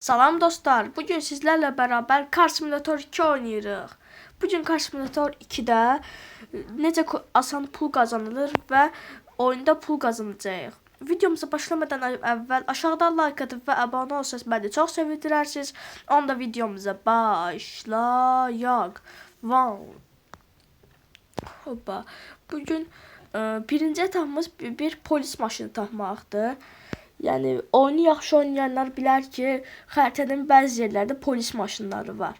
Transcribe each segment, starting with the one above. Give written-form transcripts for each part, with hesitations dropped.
Salam dostlar, bugün sizlerle beraber Car Simulator 2 oynayırıq. Bugün Car Simulator 2'də necə asan pul qazanılır və oyunda pul qazanacağıq. Videomuza başlamadan əvvəl aşağıda like atıb və abunə olsanız məni çox sevindirərsiniz. Onda videomuza başlayaq. Wow. Hoppa. Bugün birinci etapımız bir polis maşını tapmaqdır. Yani oyunu yaxşı oynayanlar bilər ki, xəritənin bəzi yerlərdə polis maşınları var.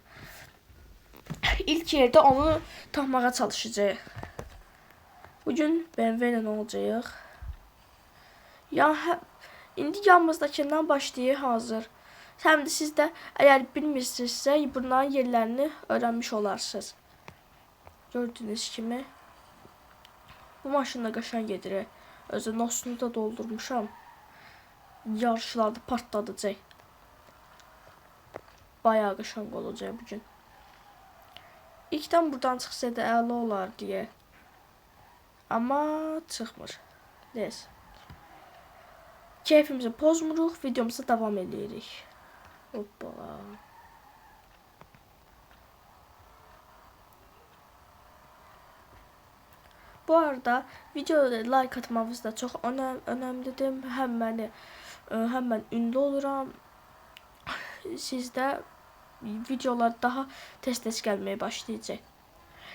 İlk yerdə onu tapmağa çalışacağıq. Bugün BMW ilə olacağıq. İndi yanımızdakından başlayıq hazır. Həm də siz də əgər bilmirsinizsə, bunların yerlərini öyrənmiş olarsınız. Gördüyünüz kimi bu maşınla qəşəng gedir. Özü nosunu da doldurmuşam. Yarışlarda partladacaq. Bayağı qəşəng olacaq bugün. İlkdən buradan çıxsa da əla olar deyə. Amma çıxmır. Neyse. Keyfimizi pozmuruq, videomuza davam edirik. Hoppala. Bu arada videoda like atmamız da çox önəmlidir. Həm mən ünlü oluram. Sizdə videolar daha tez-tez gəlməyə başlayacaq.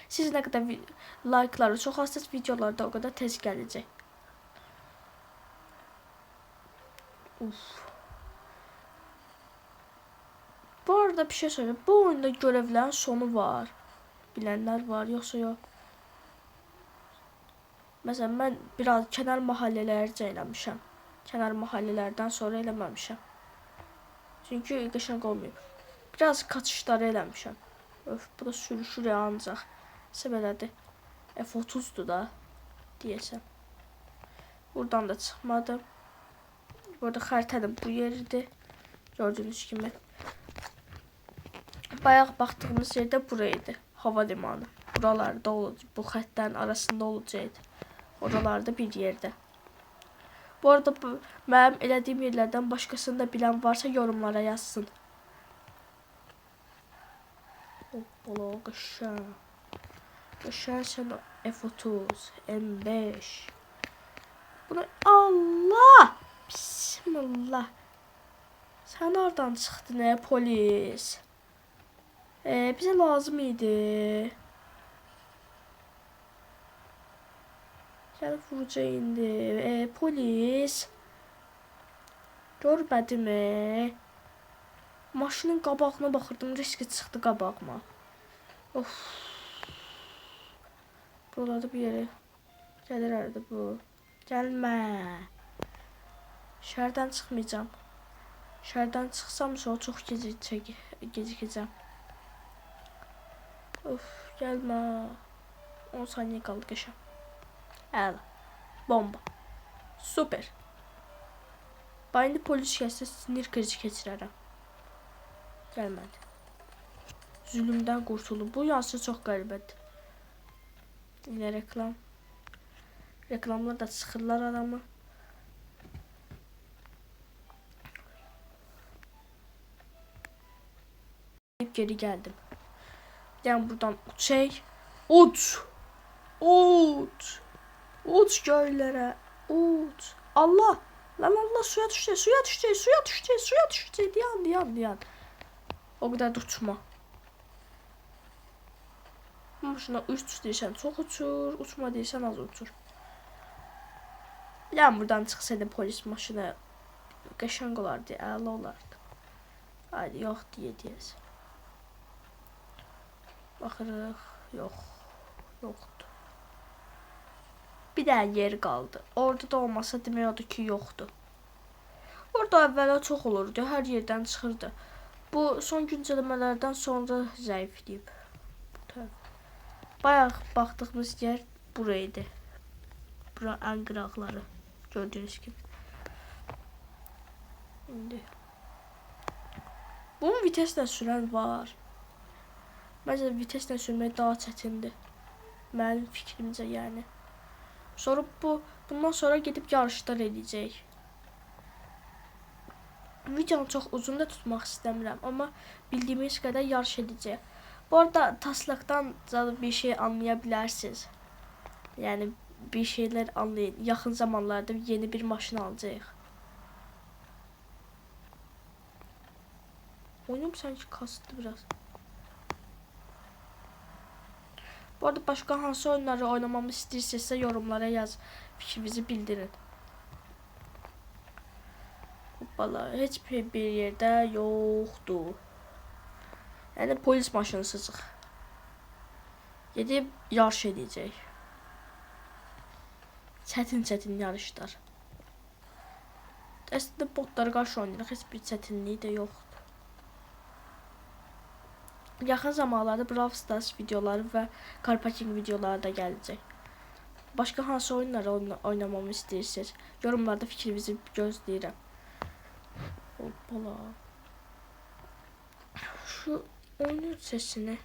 Siz nə qədər like'ları çox azsınız, videolar da o qədər tez gələcək. Bu arada bir şey söyleyeyim. Bu oyunda görevlərin sonu var. Bilənlər var, yoxsa yox? Məsələn, mən biraz kənar mahallələrcə eləmişəm. Kənar mahallələrdən sonra eləməmişəm. Çünki qəşəng olmayıb. Biraz kaçışları eləmişəm. Öf, bu da sürüşür ya ancaq. Səbəbədir. F30'dur da deyəsən. Buradan da çıxmadım. Burada xəritənin bu yeridir. Gördüyünüz kimi. Bayaq baxdığımız yerdə buraydı. Hava limanı. Buralarda olacaq. Bu xəttlərin arasında olacaqdı. Oralarda bir yerdə. Bu arada mənim elədiyim yerlərdən başqasını da bilən varsa yorumlara yazsın. Hoppala, qəşəng. Qəşəng sən F30, M5. Bunu Allah! Bismillah. Sən oradan çıxdın polis. Bizə lazım idi. Gəlib vuracaq indi. Polis. Görmədimi? Maşının qabağına baxırdım, riski çıxdı qabağıma. Of. Buralarda bir yere gəlir arada bu. Gəlmə. Şəhərdən çıxmayacağım. Şəhərdən çıxsam sonra çox gecikəcəm. Of, gəlmə. 10 saniyə qaldı qəşəng. Əla. Bomba. Super. Bax indi polis gəlsə sinir krizi keçirərəm. Gəlmədi. Zülümdən qurtulub. Bu yansı çox qəribədir. Yine reklam. Reklamlar da sıxırlar adamı. Geri geldim. Yani buradan uçay. Uç. Uç. Uç göllere. Uç. Allah. Lan Allah suya düşecek. Suya düşecek. Suya düşecek. Suya düşecek. Yan. O kadar da uçma. Şuna uç deyirsən çox uçur, uçma deyirsən az uçur. Yəni buradan çıxsaydı polis maşını qəşəng olardı, əla olardı. Haydi yox deyəcəyiz. Baxırıq, yoxdur. Bir dənə yer qaldı. Orada da olmasa demək odur ki, yoxdur. Orada əvvəla çox olurdu, hər yerdən çıxırdı. Bu son güncəlləmələrdən sonra zəifləyib. Bayaq baxdığımız yer buraydı. Bura ən qıraqları. Gördüyünüz gibi. İndi. Bunun viteslə sürən var. Məncə viteslə sürmək daha çətindir. Mənim fikrimcə yəni. Sonra bundan sonra gedib yarışlar edəcək. Videonu çox uzun da tutmaq istəmirəm, amma bildiyimiz qədər yarış edəcək. Bu arada taslaqdan bir şey anlaya bilərsiniz. Yəni bir şeyler anlayın. Yaxın zamanlarda yeni bir maşın alacağıq. Oyunum sanki kastı biraz. Bu arada başka hansı oyunları oynamamı istəyirsinizsə yorumlara yaz. Fikrinizi bildirin. Hoppala, heç bir yerdə yoxdur. Yəni polis maşını sızıq. Gedib yarış edəcək. Çətin yarışlar. Əslində botlara qarşı oynayırıq. Heç bir çətinliyi də yoxdur. Yaxın zamanlarda Brawl Stars videoları və Carpacking videoları da gələcək. Başqa hansı oyunları oynamamı istəyirsiniz? Yorumlarda fikrinizi gözləyirəm. Hoppala. Şu oyunun sesini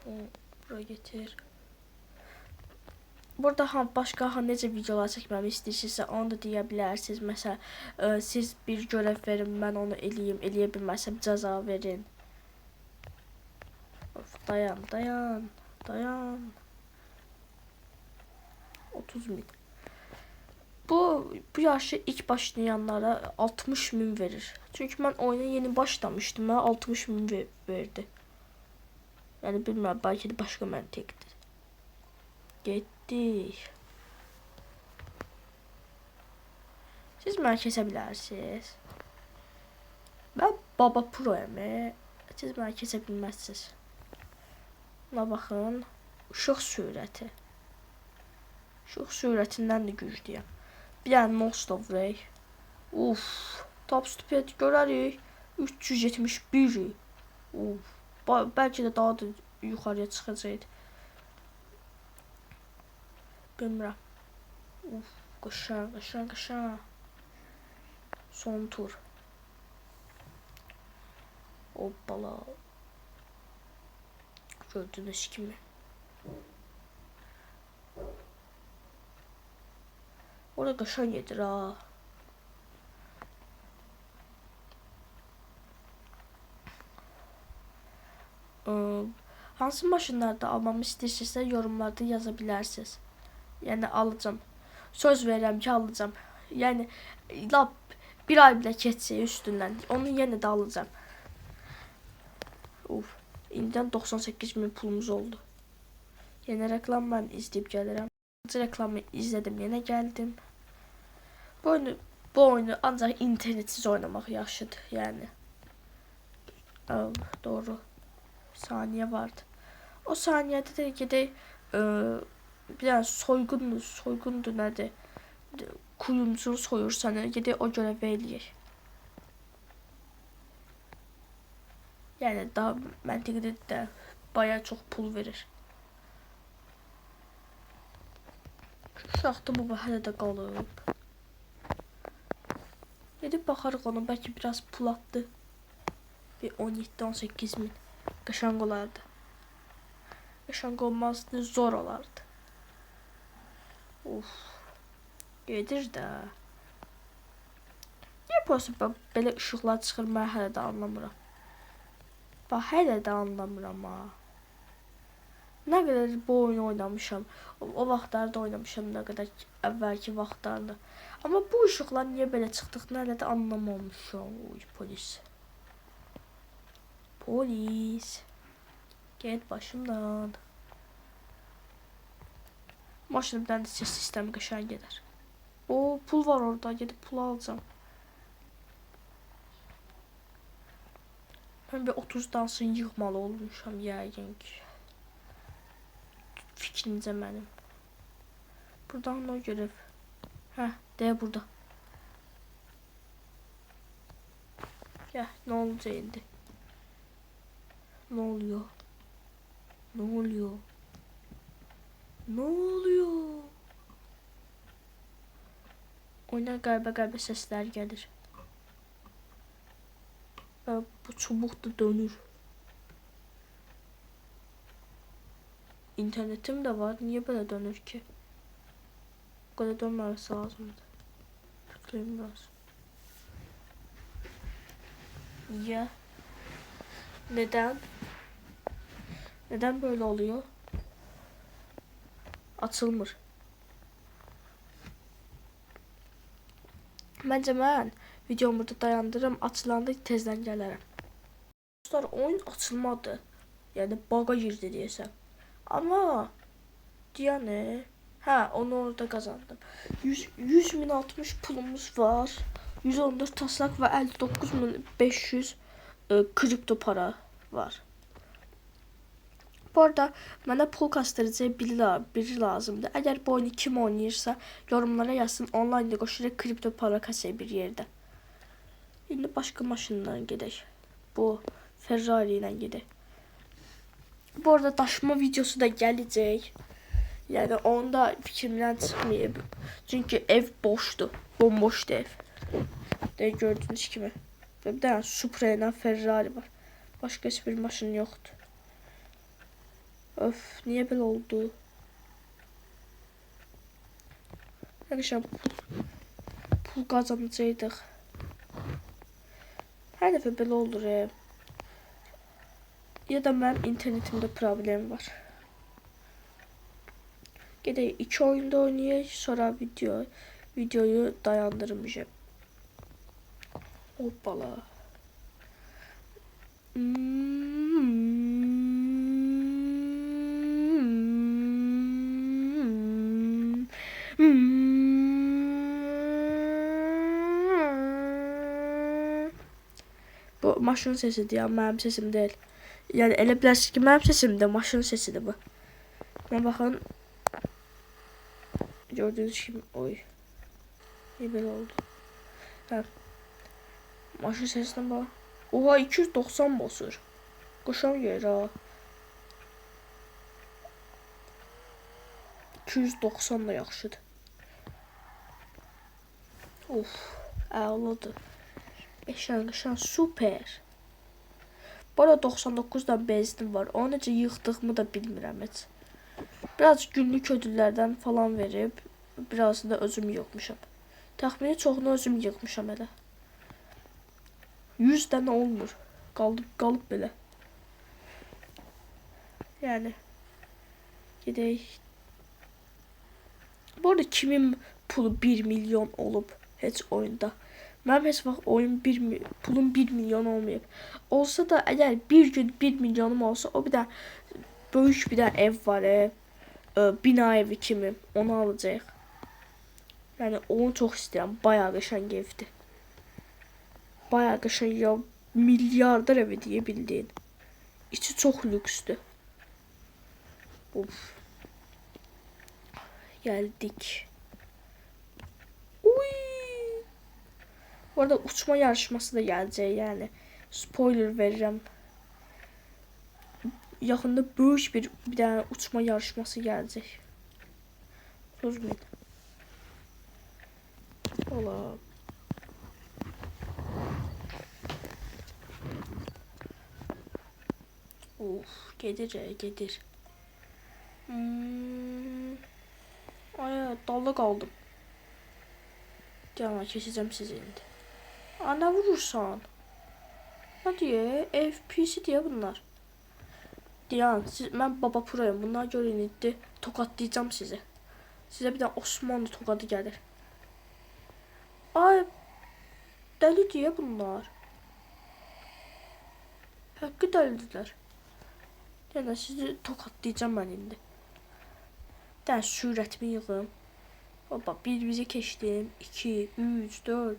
buraya getir. Burada başqa necə videolar çəkməmi istəyirsinizsə onu da deyə bilərsiniz. Məsələn, siz bir görəv verin, mən onu eləyim, eləyə bilməsəm cəza verin. Of, dayan. 30.000. Bu yarışı ilk başlayanlara 60.000 verir. Çünki mən oyuna yeni başlamışdım. Mənə 60.000 verdi. Yəni bilmirəm, bəlkə də başqa məntiqdir. Getdik. Siz məni kəsə bilərsiniz. Mən Baba Pro'yam. Siz məni kəsə bilməzsiniz. Buna baxın. Işıq sürəti. Işıq sürətindən də güclüyəm. Bir dənə non-stop rey. Uf. Top speed görərik. 371. Uf. Bəlkə də daha da yuxarıya çıxacaq. Bilmirəm. Uf. Qışan. Son tur. Hoppala. Gördüğünüz kimi. Orada qaşan gedir ha. Hansı maşınlarda almamı istəyirsinizsə yorumlarda yaza bilərsiniz. Yəni alacağım. Söz verirəm ki alacağım. Yəni lap bir ay bile keçsə üstündən onu yenə də alacağım. Uf. İndidən 98.000 pulumuz oldu. Yeni reklam ben izleyip gəlirəm. Reklamı izledim, yenə gəldim. Bu oyunu ancaq internetsiz oynamaq yaxşıdır, yəni. Doğru. Saniye vardı. O saniyədə də gedək bir dənə soygundur nədir? Kuyumcunu soyursan, gedək o görəvi eləyək. Yəni daha məntiqli də bayağı çox pul verir. Uşaqda bu hələ də qalıb. Gedib baxarıq ona, bəlkə biraz pul atdı. Bir 17-18.000 qəşəng olardı. Qəşəng olmazdı, zor olardı. Uf. Gedir də. Niyə prosta belə işıqlar çıxır, mən hələ də anlamıram. Bax, hələ də anlamıram ha. Nə qədər bu oyunu oynamışam. O vaxtlarda oynamışam, nə qədər əvvəlki vaxtlarda. Amma bu işıqlar niyə belə çıxdıqını hələ də anlamamışam. Polis. Polis. Get başımdan. Maşınımdan da ses sistemi qəşəng gedər. O pul var orada, gedib pul alacağım. Ben bir 30 dansın yığmalı olmuşam yəqin ki. Fikrimcə mənim. Buradan o görev. Deyə burada. Ya ne olacak indi? Ne oluyor? Ne oluyor? Ne oluyor? Oyuna qəribə sesler gelir. Bu çubuk da dönür. İnternetim de var. Niye böyle dönür ki? Bu kadar dönmemesi lazımdı. Tıklayayım biraz. Ya. Neden? Neden böyle oluyor? Açılmır. Bence mən videomu burada dayandırım. Açılanda tezdən gələrəm. Dostlar, oyun açılmadı. Yani baga girdi deyəsəm. Ama yani onu orada kazandım. 100.060 pulumuz var. 114 taslak ve 59.500 kripto para var. Bu arada mənə pul kastırıcı biri lazımdır. Əgər bu oyunu kim oynayırsa yorumlara yazsın. Online'da qoşulur kripto para kasaya bir yerdə. İndi başqa maşınla gedək. Bu Ferrari ilə gedək. Bu arada daşıma videosu da gələcək. Yəni onda fikrimdən çıxmayıb. Çünki ev boşdur. Bomboşdur ev. De gördüyünüz kimi. Bir dənə Supra ilə Ferrari var. Başqa heç bir maşın yoxdur. Öf, niye böyle oldu? Arkadaşlar pul kazanacaktık. Her defa böyle olur ya. Ya da benim internetimde problem var. Gidelim 2 oyunda oynayayım, sonra videoyu dayandırmayacağım. Hoppala. Bu maşın sesidir ya, mənim sesim deyil. Yəni elə bilərsiniz ki, mənim sesim də maşın sesidir bu. Amma baxın. Gördüyünüz kimi, oy. Niyə belə oldu? Hə. Maşın sesinə bax. Oha, 290 basır. Qoşan yer ha. 290 da yaxşıdır. Of, əladır. Eşən super. Bu arada 99'dan benzinim var. Onu necə yığdığımı da bilmirəm heç. Biraz günlük ödüllərdən falan verib, birazını da özüm yığmışam. Təxmini çoxunu özüm yığmışam elə. 100 dənə olmur. Qalıb belə. Yəni gedək. Bu arada kimin pulu 1 milyon olub heç oyunda? Mənim heç vaxt pulum 1 milyon olmayıb. Olsa da əgər bir gün 1 milyonum olsa, o bir də böyük bir də ev var, bina evi kimi, onu alacağıq. Yəni onu çox istəyirəm, bayağı qəşəng evdir. Bayağı qəşəng ya, milyarder evi deyə bildiyin. İçi çox lüksdür. Of. Geldik. Uy. Bu arada uçma yarışması da gelecek yani. Spoiler verirəm. Yaxında böyük bir dənə uçma yarışması gələcək. Durmayın. Ola. Of, gedir. Ay, dalda qaldım. Canına keseceğim sizi indi. Ana vurursan. Hadi ya, FPC diye bunlar. Diyan, mən Baba Pro'yum. Bunlar görün indi. Tokatlayacağım sizi. Sizə bir də Osmanlı tokadı gəlir. Ay, dəli diye bunlar. Hakkı dəlidirlər. Yəni sizi tokatlayacağım mən indi. Dən sürətimi yığım. Hoppa, bir bizi keçdim. 2, 3, 4.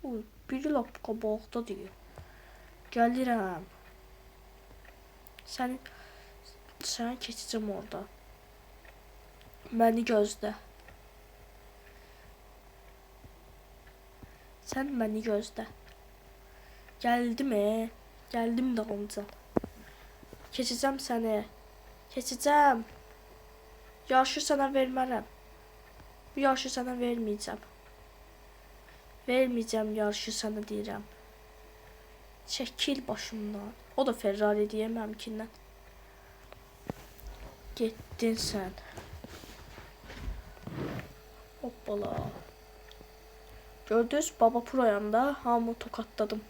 Uy, biri lap qabaqda deyir. Gəlirəm. Sən keçəcəm orada. Məni gözlə. Sən məni gözlə. Gəldim də onca. Keçəcəm səni. Keçəcəm. Yarışı sənə vermərəm. Bu yarışı sənə verməyəcəm. Verməyəcəm yarışı sənə deyirəm. Çəkil başımdan. O da Ferrari deyə mənimkindən. Getdin sən. Hoppala. Gördünüz, Baba Pro'yam da hamı tokatladım.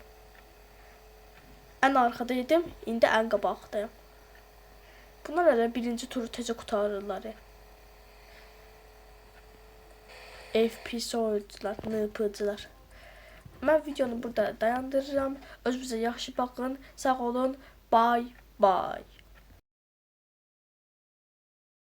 Ən arxadaydım, indi ən qabaqdayım. Bunlar elə birinci turu tezə qutarırlar. FPS oyuncular, NPC'lər. Mən videonu burada dayandırıram. Özünüzə yaxşı baxın. Sağ olun. Bye bye.